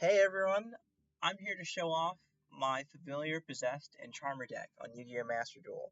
Hey everyone, I'm here to show off my Familiar, Possessed, and Charmer deck on Yu-Gi-Oh! Master Duel.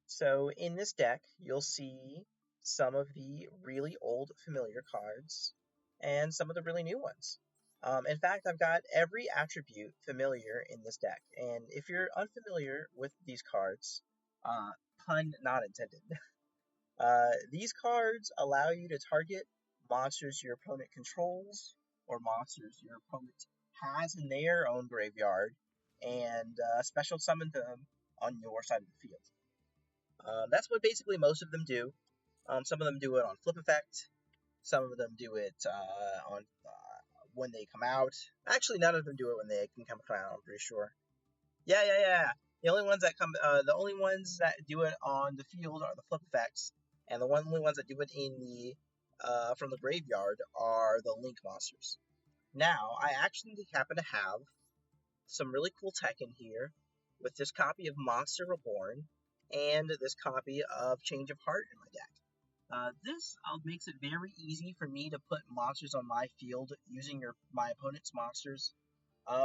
So in this deck, you'll see some of the really old Familiar cards and some of the really new ones. In fact, I've got every attribute familiar in this deck, and if you're unfamiliar with these cards, pun not intended, these cards allow you to target monsters your opponent controls or monsters your opponent has in their own graveyard and special summon them on your side of the field. That's what basically most of them do. Some of them do it on flip effect. Some of them do it on when they come out. Actually, none of them do it when they can come out. I'm pretty sure. Yeah. The only ones that do it on the field are the flip effects, and the only ones that do it in the from the graveyard are the link monsters. Now, I actually happen to have some really cool tech in here with this copy of Monster Reborn and this copy of Change of Heart in my deck. This makes it very easy for me to put monsters on my field using my opponent's monsters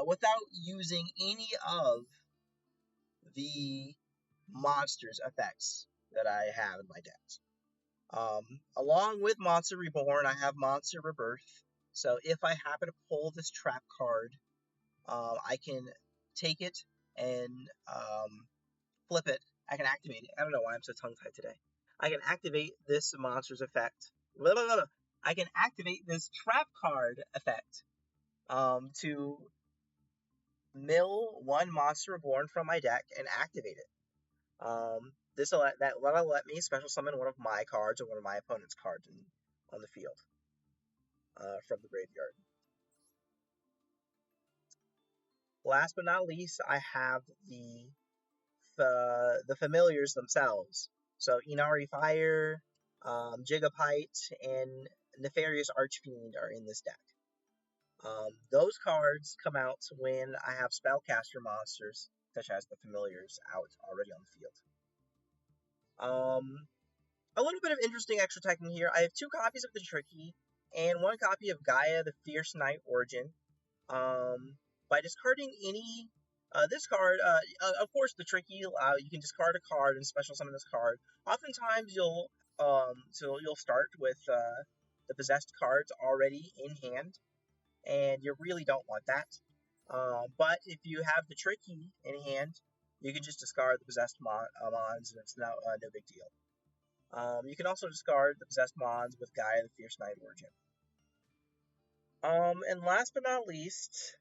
without using any of the monsters effects that I have in my decks. Along with Monster Reborn, I have Monster Rebirth. So if I happen to pull this trap card, I can take it and flip it. I can activate it. I don't know why I'm so tongue-tied today. I can activate this monster's effect. I can activate this trap card effect to mill one Monster Reborn from my deck and activate it. That'll let me special summon one of my cards or one of my opponent's cards on the field from the graveyard. Last but not least, I have the familiars themselves. So Inari Fire, Gigapite, and Nefarious Archfiend are in this deck. Those cards come out when I have spellcaster monsters, such as the familiars, out already on the field. A little bit of interesting extra tech in here. I have 2 copies of the Tricky and 1 copy of Gaia, the Fierce Knight Origin. By discarding any this card, of course, the Tricky, you can discard a card and special summon this card. Oftentimes, you'll start with the possessed cards already in hand, and you really don't want that. But if you have the Tricky in hand, you can just discard the possessed mons, and it's no big deal. You can also discard the possessed mons with Gaia, the Fierce Knight Origin. And last but not least,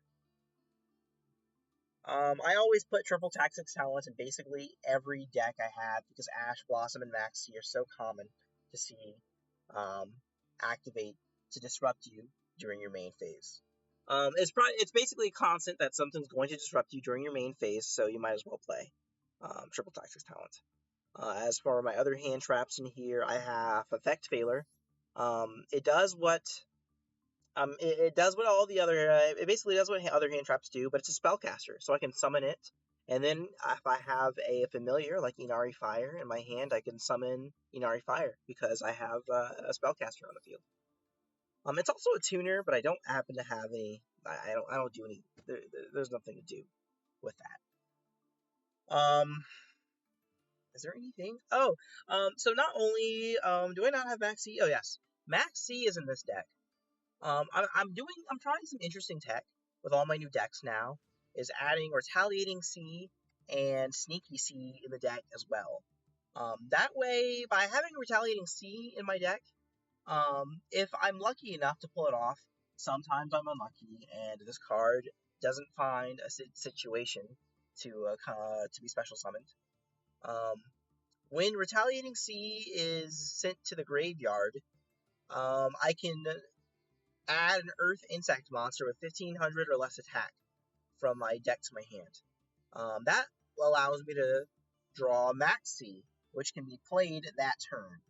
I always put triple tactics talent in basically every deck I have because Ash, Blossom, and Maxi are so common to see activate to disrupt you during your main phase. It's basically a constant that something's going to disrupt you during your main phase, so you might as well play triple tactics talent. As for my other hand traps in here, I have Effect Failure. It does what it does what all the other it basically does what other hand traps do, but it's a spellcaster, so I can summon it. And then if I have a familiar like Inari Fire in my hand, I can summon Inari Fire because I have a spellcaster on the field. It's also a tuner, but I don't happen to have any. I don't do any. There's nothing to do with that. Is there anything? Oh, so not only do I not have Max C? Oh yes, Max C is in this deck. I'm trying some interesting tech with all my new decks now. Is adding Retaliating C and Sneaky C in the deck as well. That way, by having Retaliating C in my deck, if I'm lucky enough to pull it off, sometimes I'm unlucky, and this card doesn't find a situation to be special summoned. When Retaliating C is sent to the graveyard, I can add an Earth Insect monster with 1500 or less attack from my deck to my hand. That allows me to draw Maxi, which can be played that turn.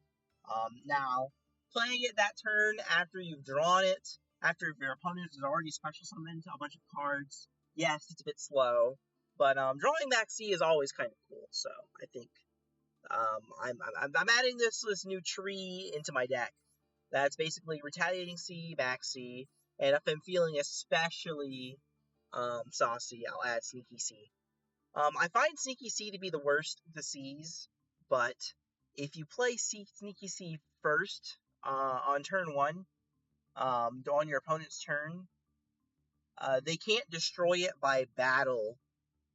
Now, playing it that turn after you've drawn it, after your opponent has already special summoned a bunch of cards, yes, it's a bit slow, but drawing Maxi is always kind of cool, so I think I'm adding this new tree into my deck That's basically Retaliating C, Max C, and if I'm feeling especially saucy, I'll add Sneaky C. I find Sneaky C to be the worst of the C's, but if you play Sneaky C first on turn 1, on your opponent's turn, they can't destroy it by battle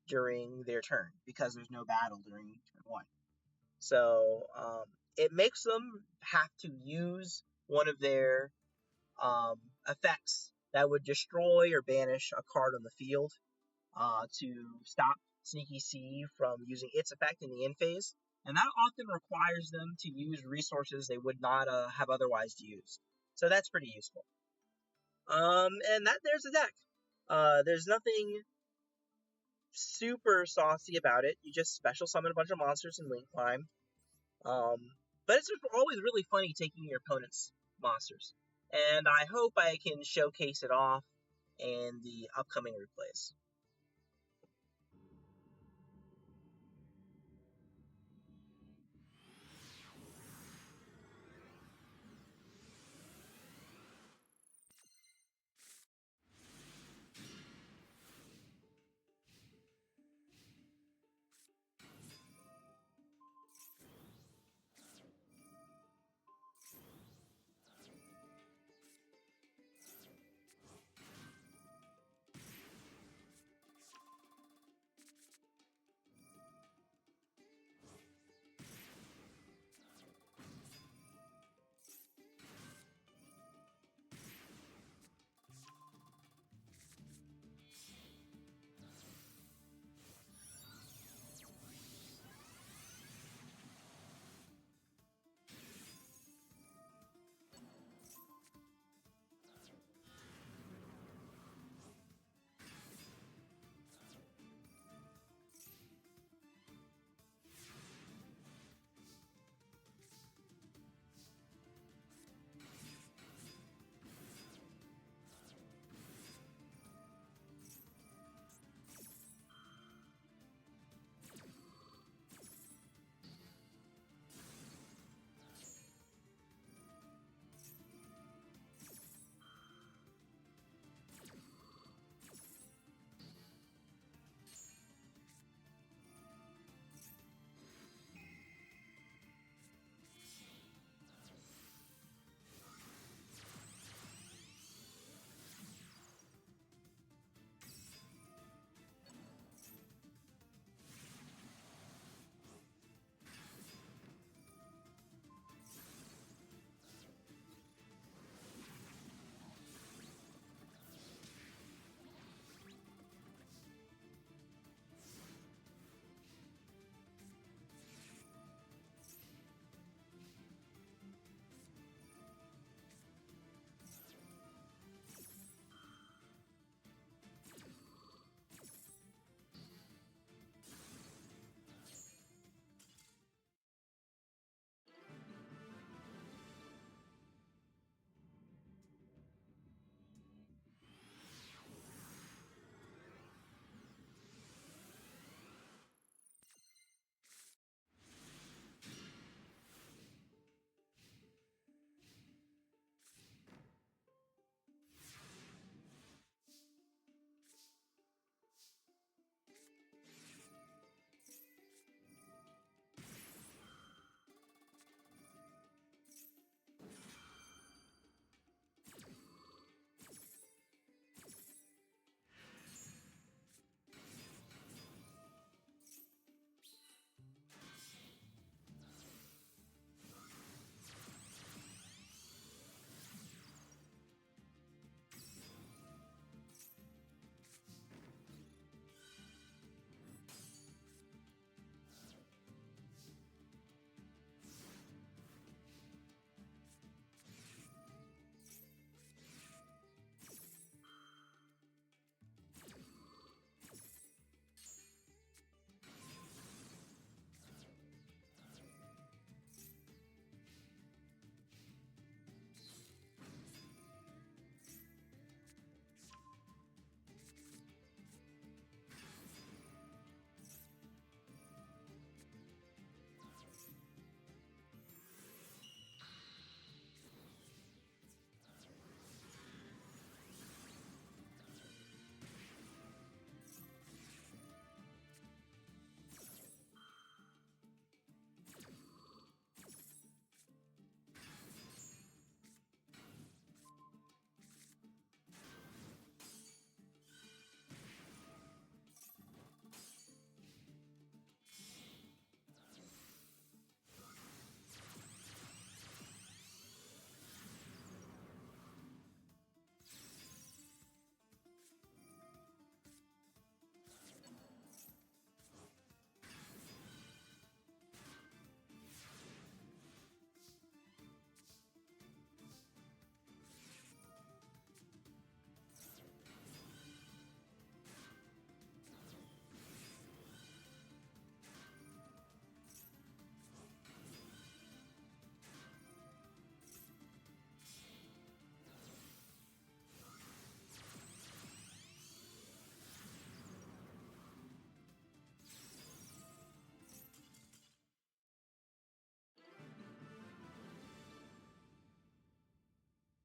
during their turn because there's no battle during turn 1. So it makes them have to use one of their effects that would destroy or banish a card on the field to stop Sneaky C from using its effect in the end phase. And that often requires them to use resources they would not have otherwise used. So that's pretty useful. And there's the deck. There's nothing super saucy about it. You just special summon a bunch of monsters in Link Climb. But it's always really funny taking your opponent's monsters. And I hope I can showcase it off in the upcoming replays.